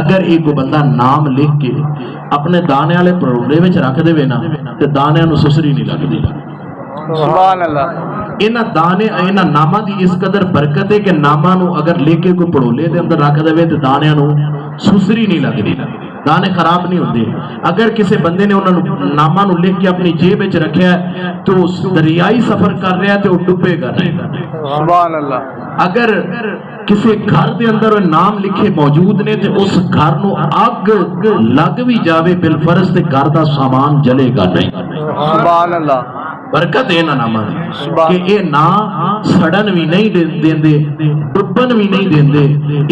اگر ایک بندہ نام لکھ کے اپنے دانے والے پروڑے وچ رکھ دے نا تے دانے نو سسری نہیں لگدی. سبحان اللہ. انہاں دانے انہاں ناماں دی اس قدر برکت ہے کہ ناماں نو اگر لے کے کوئی پڑولے دے اندر رکھ دے تے دانے نو سسری نہیں لگدی, دانے خراب نہیں ہوندے. اگر کسی بندے نے انہاں ناماں نو لکھ کے اپنی جیب وچ رکھیا ہے تو دریائی سفر کر رہا ہے تے وہ ڈوبے گا نہیں. سبحان اللہ. اگر کسی گھر دے اندر نام لکھے موجود نے تے اس گھر نو اگ لگ بھی جاوے بالفرض تے گھر دا سامان جلے گا نہیں. سبحان اللہ. برکت ہے نا نامہ دی کہ اے نا سڑن بھی نہیں دیندے ڈبن بھی نہیں دیندے.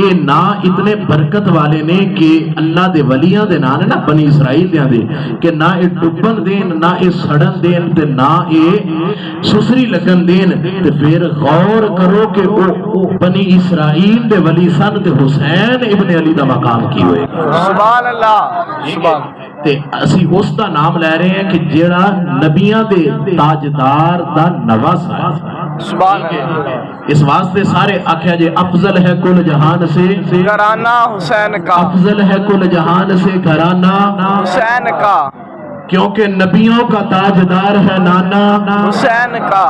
اے نا اتنے برکت والے نے کہ اللہ دے ولیاں دے نا نے نا بنی اسرائیل دیاں دے کہ نہ اے ڈبن دین نہ اے سڑن دین تے نہ اے سسری لگن دین. تے پھر غور کرو کہ او بنی اسرائیل دے ولی سن تے حسین ابن علی دا مقام کی ہوئے. سبحان اللہ. سبحان. تے اسی اس دا نام لے رہے ہیں کہ جیڑا نبیاں دے تاجدار دا نواز ہے. سبحان اللہ. اس واسطے سارے آکھیا جے افضل ہے کل جہان سے گھرانہ حسین کا, افضل ہے کل جہان سے گھرانہ حسین کا, کیونکہ نبیوں کا تاجدار ہے نانا حسین کا.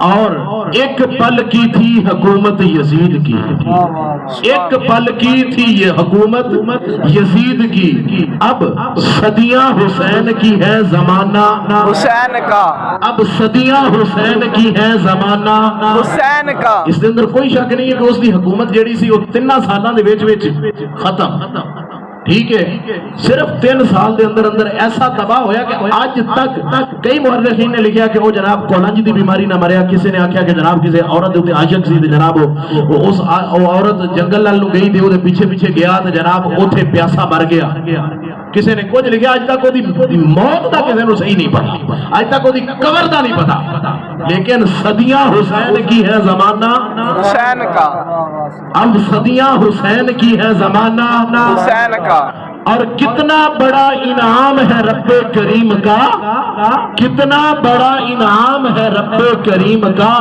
اور ایک پل کی تھی حکومت یزید کی, ایک پل کی تھی یہ حکومت یزید کی. اب صدیاں حسین کی ہے زمانہ حسین کا, اب صدیاں حسین کی ہے زمانہ حسین کا. اس دے اندر کوئی شک نہیں ہے کہ اس دی حکومت جیڑی سی وہ 3 سالاں دے وچ ختم. ٹھیک ہے, صرف 3 سال دے اندر اندر ایسا تباہ ہویا کہ آج تک کئی مورخین نے لکھیا کہ وہ جناب کولنج دی بیماری نہ مریا. کسی نے آکھیا کہ جناب کسی عورت دے عاشق سی تے جناب اس عورت جنگل نال گئی تے او دے پیچھے پیچھے گیا تے جناب اوتھے پیاسا مر گیا. کسی نے کچھ لکھیا اج تک وہ موت دا کسی نو صحیح نہیں پتا, اج تک وہ قبر دا نہیں پتا. لیکن صدیاں حسین کی ہے زمانہ حسین کا, اب صدیاں حسین کی ہے زمانہ حسین کا. اور کتنا بڑا انعام ہے رب کریم کا, کتنا بڑا انعام ہے رب کریم کا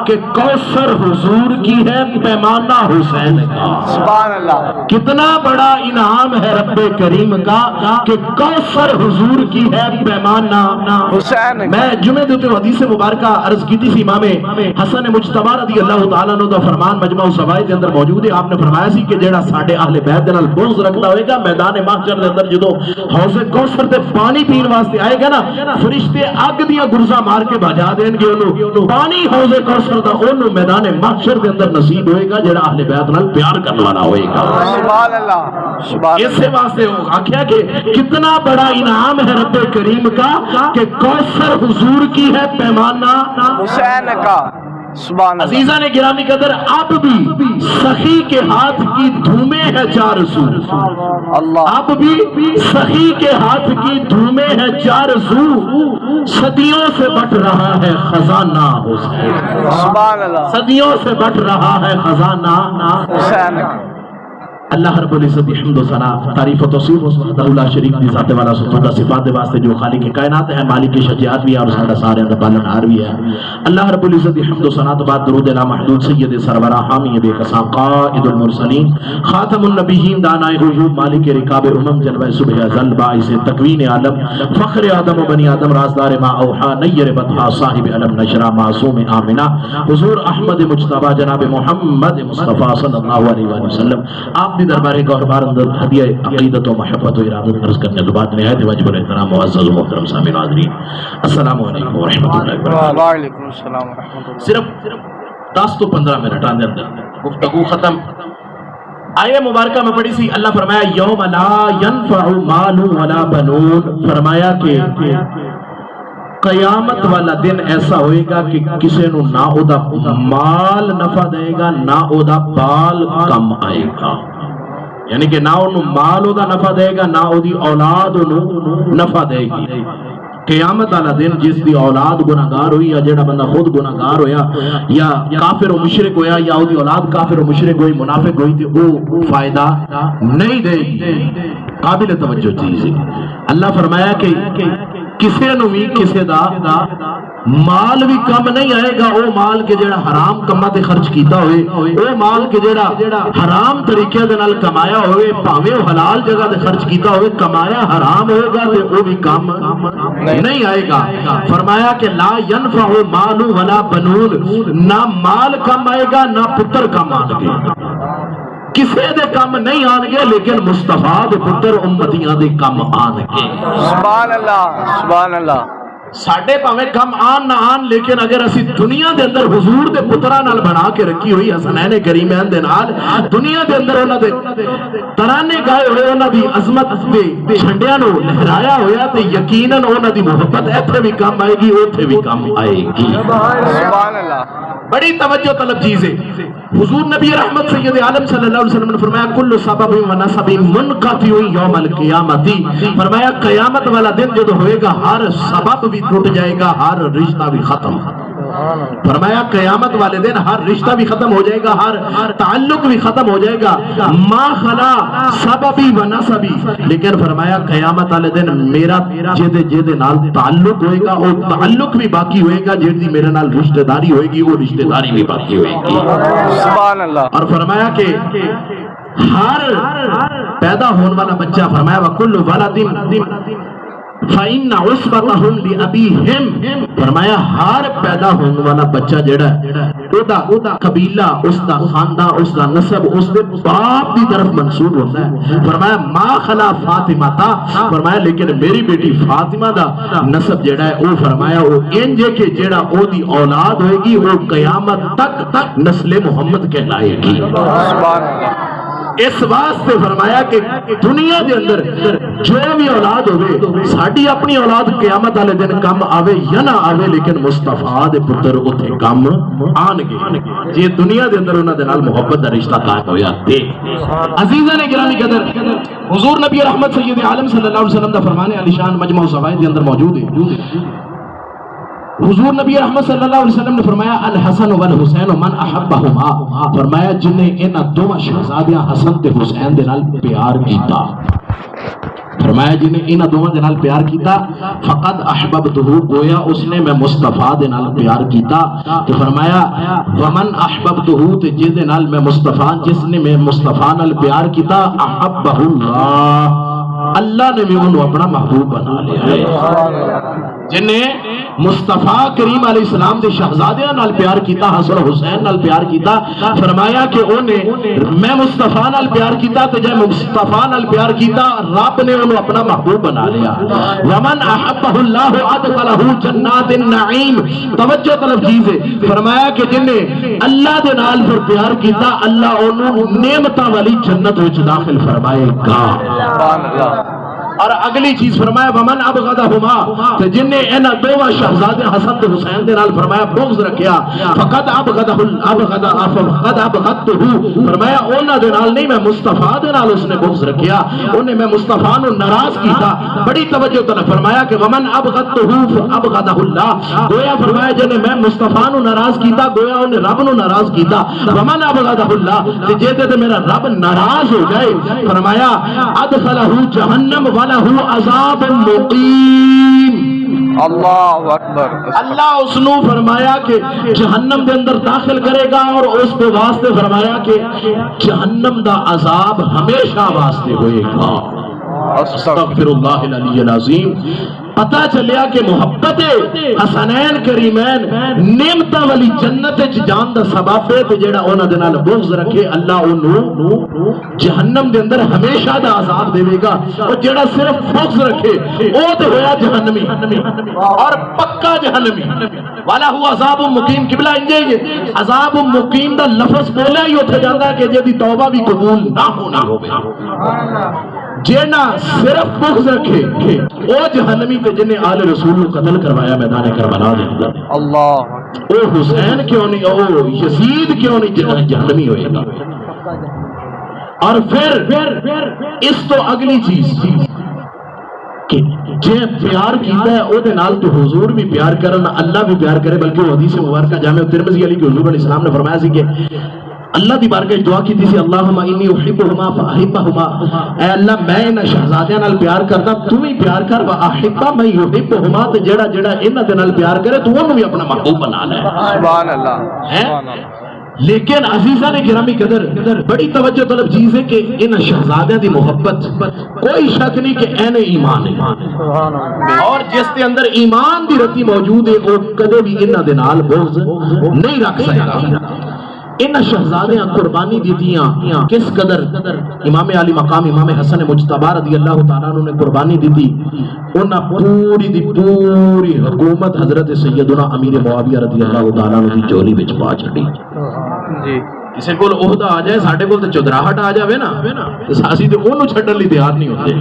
کہ کوثر حضور کی ہے پیمانہ حسین کا. سبحان اللہ. کتنا بڑا انعام ہے رب کریم کا کہ کوثر حضور کی ہے پیمانہ حسین کا. میں جمعے دیتے حدیث مبارکہ عرض کی تھی امام حسن مجتبی رضی اللہ تعالیٰ عنہ دا فرمان مجمع الزوائد کے اندر موجود ہے. آپ نے فرمایا سی کہ جیڑا ساڈے اہل بیت دے نال بغض رکھدا ہوئے گا میدان محشر دے اندر جدوں حوض کوثر تے پانی پین واسطے آئے گا نا فرشتے اگ دیاں گرزاں مار کے بھجا دین گے اونوں پانی حوض کوثر دا اونوں میدان محشر دے اندر نصیب ہوئے گا جیڑا اہل بیت نال پیار کرنے والا ہوئے گا. سبحان اللہ. سبحان. اس واسطے آکھیا کہ کتنا بڑا انعام ہے رب کریم کا کہ کوثر حضور کی ہے پیمانہ حسین کا. سبحان اللہ. عزیزان گرامی قدر اب بھی سخی کے ہاتھ کی دھومیں ہے 4 سو. اللہ. اب بھی سخی کے ہاتھ کی دھومیں ہے 4 سو. صدیوں سے بٹ رہا ہے خزانہ حسین. سبحان اللہ. صدیوں سے بٹ رہا ہے خزانہ حسین. اللہ رب العزت حمد و ثنا تعریف و توصیف وحدہ لا شریک دی ذات والا ستودہ صفات دے واسطے جو خالق کائنات ہے مالک شجاعت بھی ہے اور سارا سارے اندر پالنہار بھی ہے. اللہ رب العزت حمد و ثنا تو بعد درود لا محدود سید سرورہ حامی بے قسام قائد المرسلین خاتم النبیین دانائے غیوب مالک رکاب امم جلوہ صبح ازل باعث تکوین عالم فخر آدم و بنی آدم رازدار ما اوحا نیر بطحا صاحب علم نشرہ معصوم آمنہ حضور احمد مجتبی جناب محمد مصطفیٰ صلی اللہ علیہ وآلہ وسلم. آپ بھی دربار گوربار اندر ہدیہ عقیدت و محبت و ارادت درس کرنے کے بعد نہایت واجب الاحترام معزز و محترم سامعین حاضرین السلام علیکم ورحمۃ اللہ وبرکاتہ. وعلیکم السلام ورحمۃ اللہ. صرف 10 تو 15 منٹ اندر گفتگو ختم. آیہ مبارکہ میں پڑھی سی اللہ فرمایا یوم لا ينفع مال ولا بنون. فرمایا کہ قیامت والا دن ایسا ہوئے گا کہ کسی نو نہ او دا مال نفع دے گا نہ او دا بال کم آئے گا. یعنی کہ نہ انہوں مال او دا نفع دے گا نہ او دی اولاد انہوں نفع دے گی. قیامت والا دن جس دی اولاد گناہگار ہوئی یا جیڑا بندہ خود گناہگار ہویا یا کافر و مشرک ہویا یا او دی اولاد کافر و مشرک ہوئی منافق ہوئی تو وہ فائدہ نہیں دے گی. قابل توجہ چیز ہے. اللہ فرمایا کہ کسے نو بھی کسے دا مال بھی کم نہیں آئے گا وہ مال کے جڑا حرام کما تے خرچ کیتا ہوئے وہ مال کے جڑا حرام طریقے دے نال کمایا ہوئے پاویں وہ حلال جگہ تے خرچ کیتا ہوئے کمایا حرام ہوئے گا تے وہ بھی کم نہیں آئے گا فرمایا کہ لا ينفع مال ولا بنون نہ مال کم آئے گا نہ پتر کم آن گے کسے دے کم نہیں آن گے لیکن مصطفیٰ دے پتر امتیاں دے کم آن گے سبحان اللہ سبحان اللہ ساڈے پاویں کم آن نہ آن لیکن اگر اسی دنیا دے اندر حضور دے پتراں نال بنا کے رکھی ہوئی حسنین کریمین دے نال دنیا دے اندر انہاں دے ترانے گائے ہوئے انہاں دی عظمت دے جھنڈیاں نو لہرایا ہویا تے یقیناً انہاں دی محبت ایتھے بھی کم آئے گی اوتھے بھی کم آئے گی سبحان اللہ بڑی توجہ طلب چیز ہے حضور نبی رحمت سید عالم صلی اللہ علیہ وسلم نے فرمایا کل سبب و نسب منقطع یوم القیامت فرمایا قیامت والا دن جب ہوئے گا ہر سبب بھی ٹوٹ جائے گا ہر رشتہ بھی ختم فرمایا قیامت والے دن ہر رشتہ بھی ختم ہو جائے گا ہر تعلق بھی ختم ہو جائے گا ما خلا سببی و نسبی لیکن فرمایا قیامت والے دن میرا جے نال تعلق ہوئے گا اور تعلق بھی باقی ہوئے گا جیڑی میرے نال رشتہ داری ہوئے گی وہ رشتہ داری بھی باقی ہوئے گی سبحان اللہ اور فرمایا کہ ہر پیدا ہونے والا بچہ فرمایا وَكُلُّ وَلَدٍ فَإِنَّ عُصْبَتَهُمْ لِأَبِيهِمْ فرمایا ہر پیدا ہونے والا بچہ جڑا ہے دا قبیلہ اس دا خاندان اس دا نسب اس دے باپ دی طرف منسوب ہوتا ہے فرمایا ما خلا فاطمہ تا فرمایا لیکن میری بیٹی فاطمہ دا نسب جڑا ہے وہ فرمایا وہ انجے کے جڑا او دی اولاد ہوئے گی وہ قیامت تک نسل محمد کہلائے گی سبحان اللہ اس واسطے فرمایا کہ دنیا دے اندر جو بھی اولاد ہوئے ساڑی اپنی اولاد قیامت والے دن کم آوے یا نہ آوے لیکن مصطفیٰ دے پتر اتھے کم آن گے جی دنیا دے اندر انہاں دے نال محبت دا رشتہ قائم ہویا دے عزیزہ نے گرامی قدر حضور نبی رحمت سید عالم صلی اللہ علیہ وسلم دا فرمانے علی شان مجمع الزوائد دے اندر موجود ہے حضور نبی رحمت صلی اللہ علیہ وسلم نے فرمایا الحسن والحسین من احبہما فرمایا جنہیں ان دو شہزادیاں حسن تے حسین دے نال پیار کیتا فرمایا جنہیں ان دونوں دے نال پیار کیتا فقد احببتہو گویا اس نے میں مصطفیٰ دے نال پیار کیتا تو فرمایا ومن احببتہو تے جے دے نال میں مصطفیٰ جس نے میں مصطفیٰ نال پیار کیتا احبہ اللہ اللہ نے بھی انہوں اپنا محبوب بنا لیا ہے جنہیں مصطفیٰ کریم علیہ السلام دے شہزادیاں نال پیار کیتا حسن حسین نال پیار کیتا فرمایا کہ انہیں میں مصطفیٰ نال پیار کیتا تو جب مصطفیٰ نال پیار کیتا رب نے انہوں اپنا محبوب بنا لیا ومن احبہ اللہ ادخلہ جنات النعیم توجہ طلب چیزے فرمایا کہ جنہیں اللہ دے نال پر پیار کیتا اللہ انہوں نعمتہ والی جنت وچ داخل فرمائے گا سبحان اللہ اور اگلی چیز فرمایا ومن ابغضہما کہ جن نے ان دو شہزادے حسن تے حسین دے نال فرمایا بغض رکھیا فقد ابغضتہ فرمایا انہاں دے نال نہیں میں مصطفیٰ دے نال اس نے بغض رکھیا انہیں میں مصطفیٰ نو ناراض کیتا بڑی توجہ تے فرمایا کہ ومن ابغضتہ ابغضہ اللہ گویا فرمایا جن میں مصطفیٰ نو ناراض کیتا گویا انہیں رب نو ناراض کیتا ومن ابغضہ اللہ کہ جے تے میرا رب ناراض ہو جائے فرمایا ادخلہ جہنم لہو عذاب مقیم اللہ اکبر اللہ اس نو فرمایا کہ جہنم دے اندر داخل کرے گا اور اس دے واسطے فرمایا کہ جہنم دا عذاب ہمیشہ واسطے ہوئے گا استغفر اللہ العلی العظیم پتہ چلیا کہ محبت حسنین کریمین نعمتہ والی جنت جان دا سبب ہے تے جیڑا انہاں دے نال بغض رکھے اللہ انہوں جہنم دے اندر ہمیشہ دا عذاب دے گا اور جیڑا صرف بغض رکھے او تے ہویا جہنمی اور پکا جہنمی والا ہوا عذاب مقیم قبلہ انجے عذاب مقیم دا لفظ بولا ہی اتھے جاندہ کہ جے دی توبہ بھی قبول نہ ہونا ہوگا جینا صرف بغض رکھے او جہنمی تے جنہیں آل رسول قتل کروایا میدان کربلا دے اندر اللہ او حسین کیوں نہیں او یزید کیوں نہیں جہنمی ہوئے گا اور پھر اس تو اگلی چیز کہ جے پیار کیتا ہے او دے نال تو حضور بھی پیار کرنا اللہ بھی پیار کرے بلکہ وہ حدیث مبارکہ جامع ترمذی علی کے حضور علیہ السلام نے فرمایا سی کہ اللہ دی بارگاہ دعا کی تھی اللہم انی احبہما فاحبہما، اے اللہ میں انہاں شہزادیاں نال پیار کردا، تو بھی پیار کر، واحبہ میں یحبہما، تے جڑا جڑا انہاں دے نال پیار کرے تو انہوں بھی اپنا محبوب بنا لے۔ سبحان اللہ سبحان اللہ۔ لیکن عزیزہ نے گرامی قدر بڑی توجہ طلب چیز ہے کہ ان شہزادیاں دی محبت کوئی شک نہیں کہ این ایمان ہے، اور جس کے اندر ایمان دی رتی موجود ہے وہ کدے بھی انہاں دے نال بغض نہیں رکھ سکتا۔ ان شہزادیاں قربانی دیتیاں کس قدر، امام علی مقام امام حسن مجتبی رضی اللہ تعالیٰ عنہ نے قربانی دی تھی، انہاں پوری دی پوری حکومت حضرت سیدنا امیر معاویہ رضی اللہ تعالیٰ عنہ کی چولی وچ پا چھڈی۔ جی کسی کول عہدہ آ جائے، ساڈے کول تے چودراہٹ آ جاوے نا، اسی تے اونوں چھڈن لئی تیار نہیں ہوندے،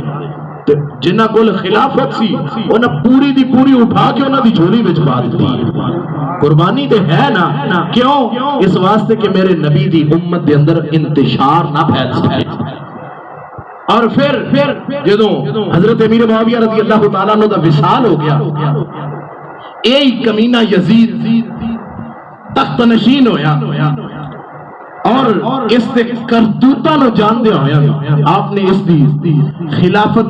جنہاں کول خلافت سی انہاں پوری دی پوری اٹھا کے انہاں دی جھولی وچ پا دتی۔ قربانی تے ہے نا، کیوں؟ اس واسطے کہ میرے نبی دی امت دے اندر انتشار نہ پھیل سکے۔ اور پھر جدوں حضرت امیر معاویہ رضی اللہ تعالیٰ عنہ دا وصال ہو گیا، ایہی کمینہ یزید تخت نشین ہویا، اور اس دے کرتوتاں نو جان دے ہویا آپ نے اس دی خلافت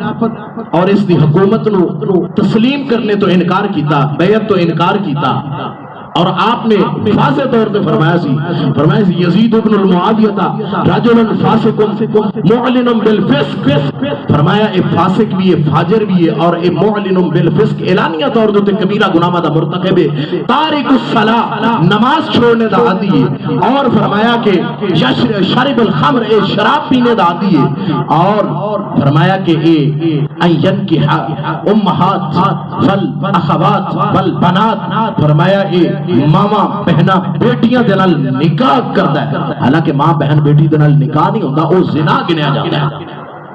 اور اس دی حکومت نو تسلیم کرنے تو انکار کیتا، بیعت تو انکار کیتا، اور آپ نے واضح طور پہ فرمایا سی یزید ابن المعاویہ رجل فاسق معلن بالفسق، فرمایا اے فاسق بھی ہے، فاجر بھی ہے، اور اے معلن بالفسق اعلانیہ طور تے کبیرہ گناہ دا مرتکب ہے، تارک الصلاۃ نماز چھوڑنے دا عادی ہے، اور فرمایا کہ شارب الخمر اے شراب پینے دا عادی ہے، اور فرمایا کہ اے اینکح امہات والاخوات والبنات، فرمایا اے ماما بہنا بیٹیاں دے نال نکاح کردا ہے، حالانکہ ماں بہن بیٹی دے نال نکاح نہیں ہوندا، او زنا گنیا جاتا ہے۔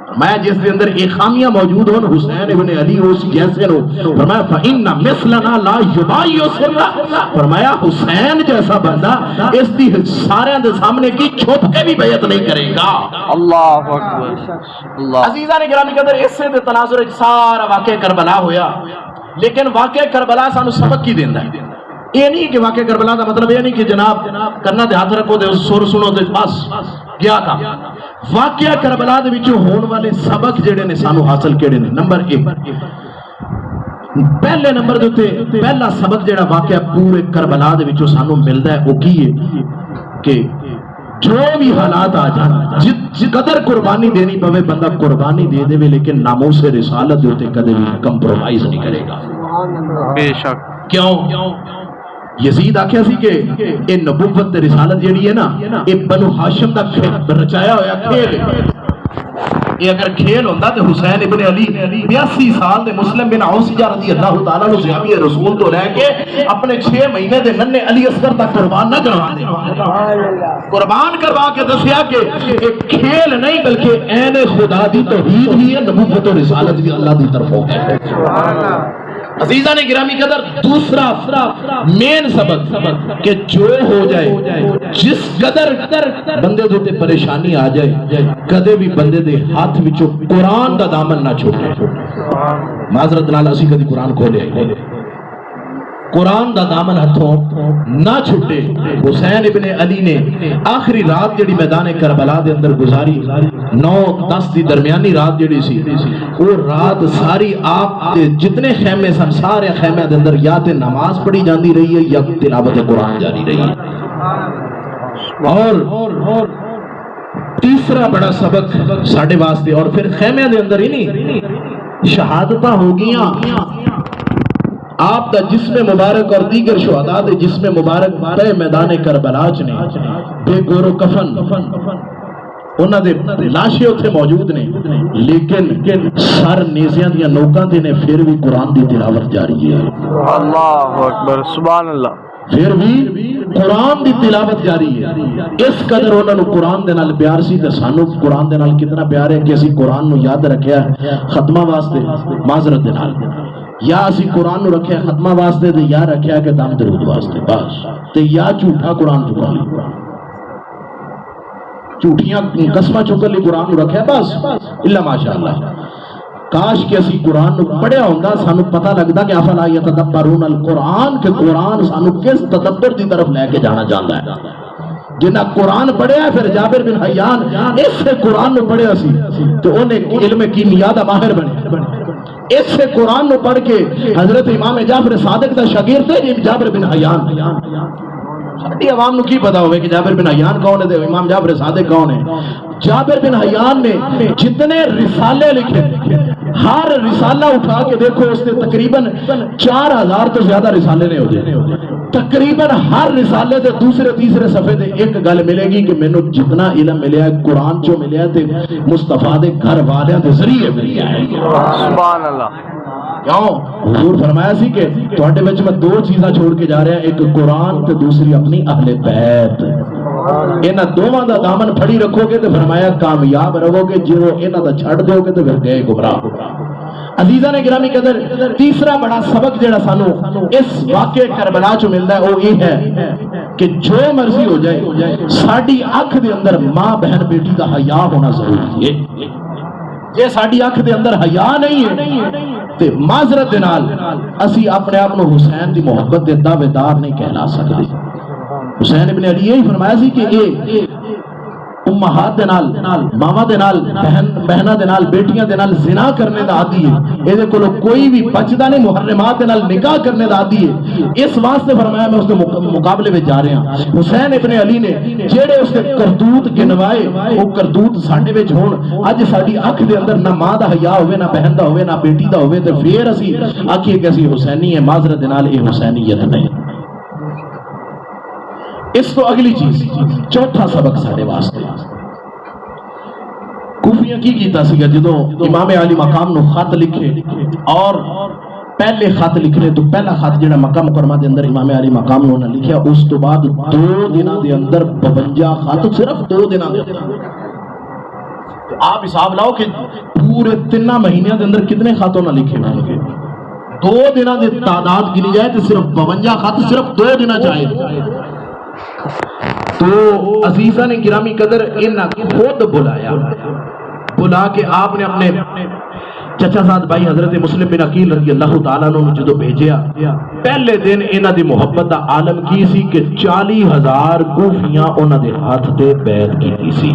فرمایا جس کے اندر ایک خامیاں موجود ہون، حسین ابن علی اس جیسے ہو، فرمایا فَإِنَّ مِثْلَنَا لَا يُبَايِّعُ سِرًّا، فرمایا حسین جیسا بندہ اس دی سارے دے سامنے کی چھپ کے بھی بیعت نہیں کرے گا۔ اللہ اکبر اللہ۔ عزیزہ نے گرامی قدر اس سے تناظر سارا واقعہ کربلا ہویا، لیکن واقعہ کربلا سانو سبق کی دیندا ہے۔ یہ نہیں کہ واقعہ کربلا دا مطلب یہ نہیں کہ جناب کرنا دے ہاتھ رکھو دے سر سنو دے بس کیا کام۔ واقعہ کربلا دے وچوں ہون والے سبق جڑے نے سانو حاصل کیڑے نے، نمبر 1 پہلے نمبر دے تے پہلا سبق جڑا واقعہ پورے کربلا دے وچوں سانو ملدا ہے وہ کی ہے کہ جو بھی حالات آ جان، جس قدر قربانی دینی پوے بندہ قربانی دے دے، لیکن ناموس رسالت دے تے کدے بھی کمپرومائز نہیں کرے گا۔ بے شک۔ کیوں؟ یزید آکھیا سی کہ اے نبوت تے رسالت جیڑی ہے نا، اے بنو ہاشم دا رچایا ہویا کھیل ہے۔ یہ اگر کھیل ہوندا تے حسین ابن علی 82 سال دے مسلم بن عوسیہ رضی اللہ تعالیٰ عنہ صحابی رسول تو رہ کے اپنے 6 مہینے دے ننھے علی اصغر تک قربان نہ کروا دے، قربان کروا کے دسیا کہ ایک کھیل نہیں بلکہ عین خدا دی توحید ہی ہے، نبوت و رسالت بھی اللہ دی طرفوں ہے۔ عزیزہ نے گرامی قدر دوسرا مین سبق کہ جو ہو جائے، جس قدر بندے دے پریشانی آ جائے، کدے بھی بندے دے ہاتھ وچوں قرآن دا دامن نہ چھوڑے۔ معذرت نال اسی کدی قرآن کھولے، قرآن دا دامن ہتھوں نہ چھٹے۔ حسین ابن علی نے آخری رات جڑی میدان کربلا دے اندر گزاری، 9-10 دی درمیانی رات جڑی سی، وہ رات ساری آپ دے جتنے خیمے سن سارے خیمے دے اندر یا تے نماز پڑھی جاندی رہی ہے یا تلاوت قرآن جاری رہی ہے۔ اور تیسرا بڑا سبق ساڈے واسطے، اور پھر خیمے دے اندر ہی نہیں شہادتاں ہو گیاں، آپ دا جسم مبارک اور دیگر شہداء دے جسم مبارک پہ میدان کربلا چ نے بے گور و کفن، انہاں دے لاشیں اتنے موجود نے، لیکن سر نیزیاں دیاں نوکاں تے نے پھر بھی قرآن دی تلاوت جاری ہے۔ اللہ اکبر سبحان اللہ۔ پھر بھی قرآن دی تلاوت جاری ہے۔ اس قدر انہاں نو قرآن دے نال پیار سی تے سانو قرآن دے نال کتنا پیار ہے کہ اسی قرآن نو یاد رکھیا ہے ختمہ واسطے معذرت دے نال، یا اسی قرآن نو رکھیا ختمہ واسطے تے یا رکھیا کہ دم درود واسطے، بس تے یا جھوٹا قرآن چکا لی، جھوٹیاں قسماں چکن لی قرآن نو رکھیا بس الا ماشاءاللہ۔ کاش کہ اسی قرآن نو پڑھیا ہوندا، سانو پتہ لگدا کہ افلا یتدبرون القرآن، کہ قرآن سانو کس تدبر دی طرف لے کے جانا چاہندا ہے۔ جنہیں قرآن پڑھیا ہے پھر جابر بن حیان اس سے قرآن نو پڑھیا سی تو انہیں علم کیمیا دا ماہر بنے، اس سے قرآن نو پڑھ کے حضرت امام جعفر صادق دا شاگرد ہے جابر بن حیان۔ ساری عوام نو کی پتا ہوئے کہ جابر بن حیان کون ہے، امام جعفر صادق کون ہے؟ جابر بن حیان نے جتنے رسالے لکھے، ہر رسالہ اٹھا کے دیکھو اس نے تقریباً 4000 تو زیادہ رسالے نے ہو جائے، تقریباً ہر رسالے دے دوسرے تیسرے صفحے دے ایک گل ملے گی کہ مینوں جتنا علم ملیا ہے قرآن چو ملیا ہے تے مصطفیٰ دے گھر والیاں دے ذریعے ملیا ہے۔ سبحان اللہ۔ کیوں؟ حضور فرمایا سی کہ تواڈے وچ میں دو چیزاں چھوڑ کے جا رہا ہیں، ایک قرآن تے دوسری اپنی اہل بیت۔ انہاں دوواں دا دامن پھڑی رکھو گے تو فرمایا کامیاب رہو گے، جے وہ انہاں دا چھڑ دیو گے تو پھر گئے گمراہ۔ عزیزاں نے گرامی قدر تیسرا بڑا سبق جڑا سانو اس واقعے کربلا چ ملدا ہے وہ یہ ہے کہ جو مرضی ہو جائے ساڈی اکھ دے اندر ماں بہن بیٹی دا حیا ہونا ضروری ہے۔ جے ساڈی اکھ دے اندر حیا نہیں ہے تے معذرت دے نال اسی اپنے آپ نو حسین دی محبت دے دعوے دار نہیں کہلا سکدے۔ حسین ابن علی یہی فرمایا سی کہ اے امہات دے نال ماما دے نال بہناں دے نال بیٹیاں دے نال زنا کرنے دا عادی ہے، اے دے کولو کوئی بھی بچدا نہیں، محرمات دے نال نکاح کرنے دا عادی ہے۔ اس واسطے فرمایا میں اس دے مقابلے وچ جا رہا ہوں۔ حسین ابن علی نے جڑے اس دے کرتوت گنوائے وہ کرتوت ساڈے وچ ہون، اج ساڈی اکھ دے اندر نہ ماں دا حیا ہوے نہ بہن دا ہوے نہ بیٹی دا ہوے تے پھر اسی آکھیے کہ اسی حسینی ہے، معذرت دے نال اے حسینیت نہیں۔ اس تو اگلی چیز چوتھا سبق ساڈے واسطے کوفیاں کی کیتا سی جدوں امام علی مقام نو خط لکھے اور پہلے خط لکھنے تو پہلا خط جڑا مکہ مکرمہ دے اندر امام علی مقام نو لکھیا اس تو بعد 2 دنوں دے اندر 52 خط صرف 2 دنوں دے اندر۔ آپ حساب لاؤ کہ پورے 3 مہینیاں دے اندر کتنے خطوں نہ لکھے ہوں گے۔ 2 دنوں دی تعداد گنی جائے تو صرف 52 خط صرف 2 دنوں چاہیے۔ تو عزیزہ نے گرامی قدر انہاں خود بلا کے آپ نے اپنے چچا زاد بھائی حضرت مسلم بن عقیل رضی اللہ تعالیٰ عنہ جدو بھیجیا، پہلے دن انہاں دی محبت دا عالم کی سی کہ 40,000 کوفیاں انہاں دے ہاتھ تے بیعت کیتی سی۔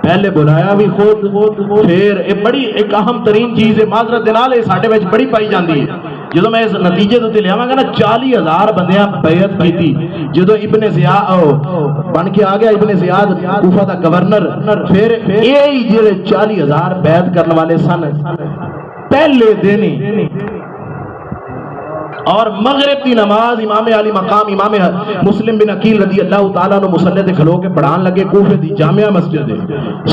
پہلے بلایا بھی خود پھر بڑی ایک اہم ترین چیز ہے، معذرت دے نال ساڈے وچ بڑی پائی جاندی ہے۔ جدو میں اس نتیجے تے لے آواں گا نا 40,000 بندیاں بیعت کیتی، جدو ابن زیاد بن کے آ گیا ابن زیاد کوفہ دا گورنر، پھر یہی جڑے 40,000 بیعت کرنے والے سن پہلے دن اور مغرب کی نماز امام علی مقام امام مسلم بن عقیل رضی اللہ تعالیٰ عنہ مصلی تے کھلو کے پڑھان لگے کوفے دی جامعہ مسجد ہے،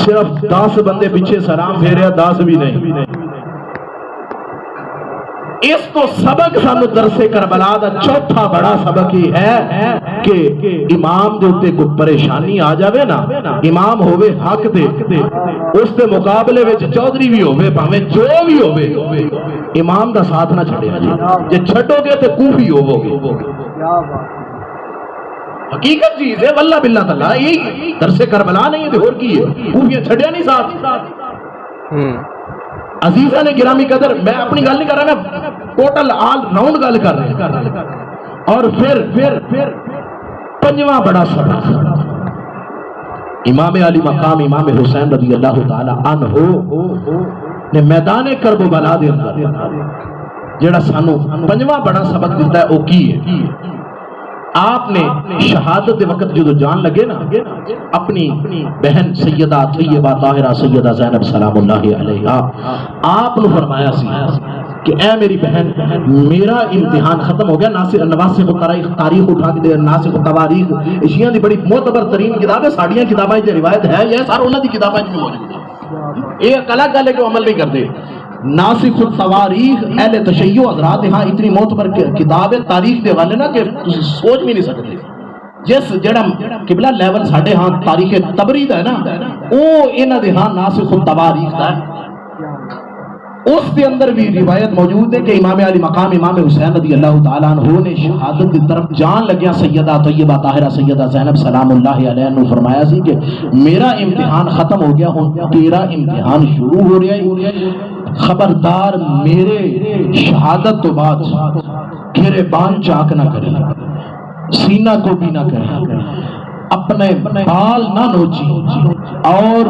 صرف 10 بندے پیچھے سلام پھیریا، 10 بھی نہیں۔ اس تو سبق سانو درس کربلا دا چوتھا بڑا سبق ہی ہے کہ امام دے اوتے کوئی پریشانی آ جاوے نا، امام ہوے حق دے اس دے مقابلے وچ چودھری بھی ہوے بھاویں جو بھی ہوے امام دا ساتھ نہ چھڑے جے چھڈو گے تے کوفی ہوو گے۔ حقیقت چیز ہے واللہ باللہ تعالی، یہی درس کربلا نہیں ہے تے اور کی ہے، کوفیاں چھڈیا نہیں ساتھ۔ عزیزہ نے گرامی قدر میں اپنی گل نہیں کر رہا، میں ٹوٹل آل راؤنڈ گل کر رہا ہوں۔ اور پھر پنجواں بڑا سبق امام علی مقام امام حسین رضی اللہ تعالی عنہ نے میدان کربلا دے اندر جڑا سانو پنجواں بڑا سبق دیتا ہے وہ کی ہے؟ آپ نے شہادت دے وقت جو جان لگے نا اپنی بہن سیدہ طیبہ طاہرہ سیدہ زینب سلام اللہ علیہا آپ نے فرمایا سی کہ اے میری بہن میرا امتحان ختم ہو گیا۔ نواسخ تاریخ اٹھا کے دے ناسخ تواریخ اشیاء دی بڑی معتبر ترین کتاب ہے، ساڑیاں کتابیں جو روایت ہے یہ سارا انہاں دی کتابیں جو موجود ہے، یہ الگ گل ہے کہ عمل نہیں کرتے۔ ناسخ التواریخ اہل تشیع حضرات ہاں اتنی معتبر کتاب ہے تاریخ دے والے نا کہ تسی سوچ بھی نہیں سکتے۔ جس جڑا قبلہ لیول ساڈے ہاں تاریخ طبری دا ہے نا او انہاں دے ہاں ناسخ التواریخ دا ہے، اس کے اندر بھی روایت موجود ہے کہ امام علی مقام امام حسین رضی اللہ تعالیٰ عنہ نے شہادت کی طرف جان لگیا سیدہ طیبہ طاہرہ سیدہ زینب سلام اللہ علیہ نے فرمایا سی کہ میرا امتحان ختم ہو گیا ہوں، تیرا امتحان شروع ہو رہا ہے، خبردار میرے شہادت تو بعد گھیرے بان چاک نہ کرے۔ سینہ کو بھی نہ کہیں، اپنے بال نہ نوچی، اور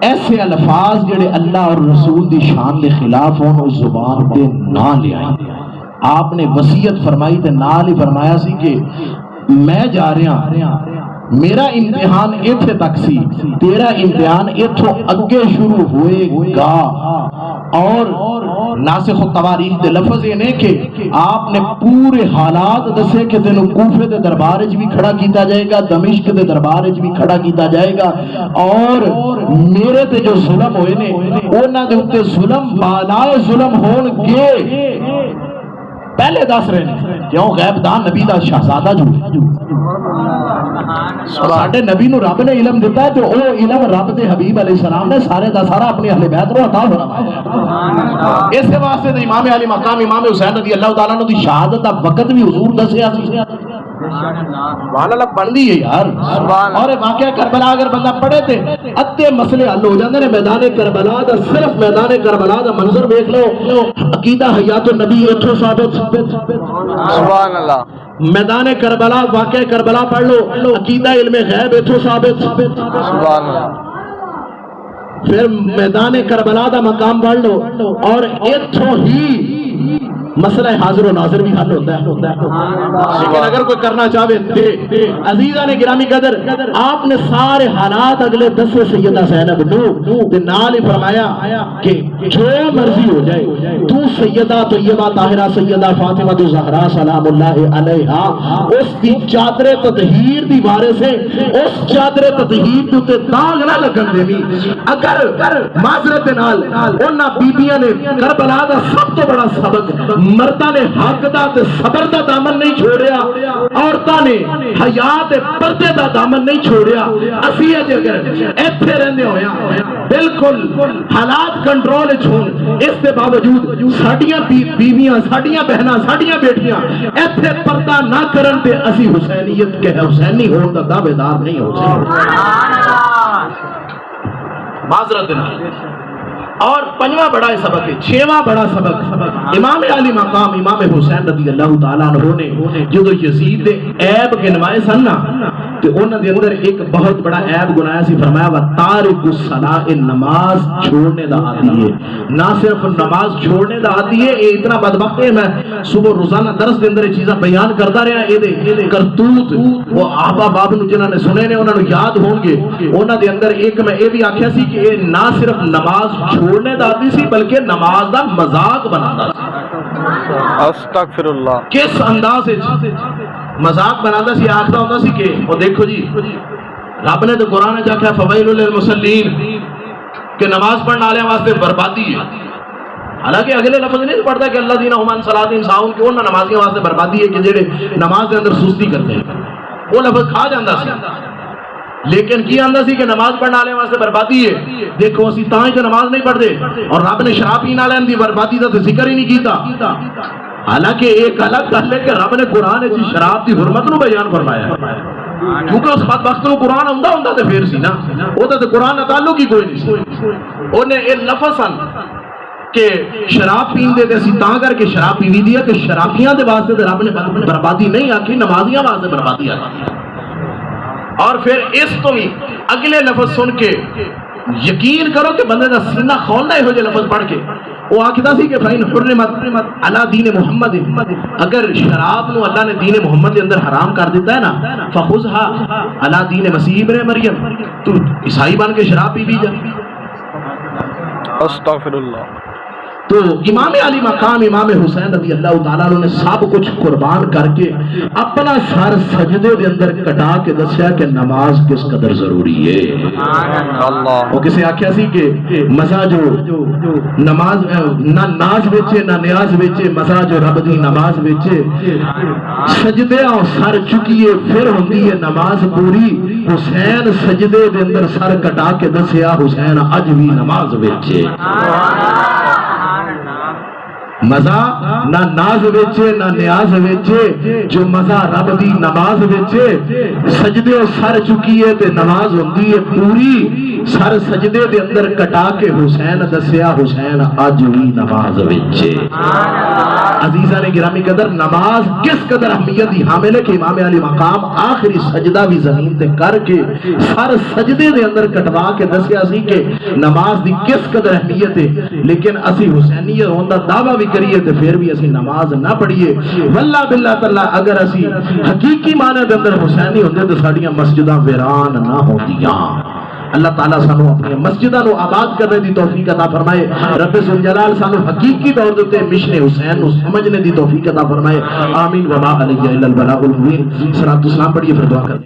ایسے الفاظ جڑے اللہ اور رسول دی شان دے خلاف ہون اس زبان دے نہ لے آئیں۔ آپ نے وصیت فرمائی تے نال ہی فرمایا سی کہ میں جا رہا، میرا امتحان ایتھے تک سی، تیرا امتحان ایتھوں اگے شروع ہوئے گا۔ اور ناسخ التواریخ دے لفظ یہ نے کہ آپ نے پورے حالات دسے کہ تینوں کوفے دے دربار وچ بھی کھڑا کیتا جائے گا، دمشق دے دربار وچ بھی کھڑا کیتا جائے گا، اور میرے تے جو ظلم ہوئے نے انہاں دے اوتے ظلم بالائے ظلم ہون گے، پہلے دس رہے ہیں کیوں غیب دان نبی دا شہزادہ جو ساڈے نبی نو رب نے علم دیتا ہے تو او علم رب دے حبیب علیہ السلام نے سارے دا سارا اپنی اہل بیت نو عطا فرمایا۔ اس واسطے تے امام علی مقام امام حسین رضی اللہ تعالیٰ عنہ دی شہادت دا وقت بھی حضور دسیا سی۔ سبحان اللہ پڑھ دی ہے یار۔ اور واقعہ کربلا اگر بندہ پڑھے تے ادھے مسئلے حل ہو جاندے نے۔ میدان کربلا دا صرف میدان کربلا دا منظر دیکھ لو، عقیدہ حیات النبی اتھوں ثابت۔ سبحان اللہ۔ میدان کربلا واقعہ کربلا پڑھ لو، عقیدہ علم غیب اتھوں ثابت۔ سبحان اللہ۔ پھر میدان کربلا دا مقام پڑھ لو اور اتھوں ہی مسئلہ حاضر و ناظر بھی حل ہوتا ہے۔ لیکن اگر کوئی کرنا چاہے، عزیزہ نے گرامی قدر، آپ نے سارے حالات اگلے دسے سیدہ زینب نو نال ہی فرمایا کہ جو مرضی ہو جائے، تو سیدہ طیبہ طاہرہ سیدہ فاطمہ زہرا سلام اللہ علیہا اس کی چادر تطہیر دی بارے سے اس چادر تطہیر تے داغ نہ لگن دینی۔ اگر معذرت نال انہاں بیبیاں نے کربلا دا سب تو بڑا سبق، مردہ نے حق دا تے صبر دا دامن نہیں چھوڑیا، عورتاں نے حیا تے پردے دا دامن نہیں چھوڑیا۔ اسی اج اگر ایتھے رہندے ہویا بالکل حالات کنٹرول وچ ہون، اس دے باوجود ساڈیاں بیویاں، ساڈیاں بہناں، ساڈیاں بیٹیاں ایتھے پردہ نہ کرن تے اسی حسینیت کے حسینی ہون دا دعوے دار نہیں ہو سکتے۔ معذرت نال۔ اور پنجواں بڑا سبق ہے، چھواں بڑا سبق، امام علی مقام امام حسین رضی اللہ تعالیٰ عنہ نے جدو یزید دے عیب گنوائے سن نا تے انہاں دے اندر ایک بہت بڑا عیب گنایا سی، فرمایا وا تارک الصلاۃ، نماز چھوڑنے دا عادی ہے۔ نہ صرف نماز چھوڑنے دا عادی ہے، اے اتنا بدبخت ہے، میں صبح روزانہ درس دے اندر یہ چیزاں بیان کرتا رہا، اے دے کرتوت وہ آبا باب نو جنہاں نے سنے نے انہاں نو یاد ہون گے۔ انہاں دے اندر ایک میں اے بھی آکھیا سی کہ اے نہ صرف نماز چھوڑنے دا عادی سی بلکہ نماز دا مذاق بناتا سی۔ استغفر اللہ۔ کس انداز مذاق بناتا سی، آخر ہوتا سی کہ وہ دیکھو جی رب نے تو قرآن چ آخیا فویل للمصلین کہ نماز پڑھنے والے واسطے بربادی ہے۔ حالانکہ اگلے لفظ نہیں پڑھتا کہ اللہ دینا ہم صلاۃ ساہون کہ انہاں نمازیوں واسطے بربادی ہے کہ جڑے نماز کے اندر سستی کرتے ہیں، وہ لفظ کھا جاتا سی۔ لیکن کی آندا سی کہ نماز پڑھنے والے واسطے بربادی ہے۔ دیکھو اسی تاں تے نماز نہیں پڑھتے، اور رب نے شراب پینے والے دی بربادی دا ذکر ہی نہیں کیتا۔ حالانکہ ایک الگ گل ہے کہ رب نے قرآن وچ شراب دی حرمت نو بیان فرمایا ہے، کیونکہ اس بدبخت نو قرآن ہوندا تے پھر سی نا، او تے قرآن نال تعلق ہی کوئی نہیں سی۔ اونے اے لفظ سن کہ شراب پیندے تے اسی تاں کر کے شراب پیوی دی ہے کہ شرابیاں دے واسطے تے رب نے بربادی نہیں آکھی، نمازیاں واسطے بربادی آکھی۔ اور پھر اس تو بھی اگلے لفظ سن کے یقین کرو کہ بندے دا سینہ کھولنا ہے، ہو جائے لفظ پڑھ کے وہ آکھدا سی کہ فَإِنْ حُرِّمَتْ عَلَى دین محمد، اگر شراب نو اللہ نے دین محمد کے اندر حرام کر دیتا ہے نا، فَخُذْهَا عَلَى دین مسیح ابن مریم، تو عیسائی بن کے شراب پی بھی جا۔ استغفر اللہ۔ تو امام علی مقام امام حسین رضی اللہ تعالیٰ عنہ نے سب کچھ قربان کر کے اپنا سر سجدے دے اندر کٹا کے دسیا کہ نماز کس قدر ضروری ہے۔ وہ کسے آکھیا سی کہ مزہ جو نماز نہ ناز وچے نہ نیاز وچے، مزہ جو رب دی نماز وچے، سجدے اور سر چکیے پھر ہوندی ہے نماز پوری۔ حسین سجدے دے اندر سر کٹا کے دسیا حسین اج بھی نماز وچے۔ مزہ نہ ناز وچے نہ نیاز وچے، جو مزہ رب دی نماز وچے، سجدے سر چکیے تے نماز ہوندی ہے پوری، سر سجدے دے اندر کٹا کے حسین دسیا حسین اج بھی نماز وچے۔ عزیزان گرامی قدر، نماز کس قدر اہمیت دی حامل ہے کہ امام علی مقام آخری سجدہ بھی زمین تے کر کے سر سجدے دے اندر کٹوا کے دسیا سی کہ نماز دی کس قدر اہمیت ہے، لیکن اسی حسینیت ہوندا دعویٰ بھی کریے تے پھر بھی اسی نماز نہ پڑھیے۔ واللہ باللہ تعالی اگر اسی حقیقی معنی دے اندر حسینی ہوندے تے ساڈیاں مسجداں ویران نہ ہوندیاں۔ اللہ تعالیٰ سانو اپنی مسجدہ نو آباد کرنے دی توفیق عطا فرمائے۔ رب ذوالجلال سانو حقیقی طور تے مشن حسین نو سمجھنے دی توفیق عطا فرمائے۔ آمین وما علیہ الا البلاغ المبین۔ صلاۃ والسلام پڑھیے پھر دعا کریں۔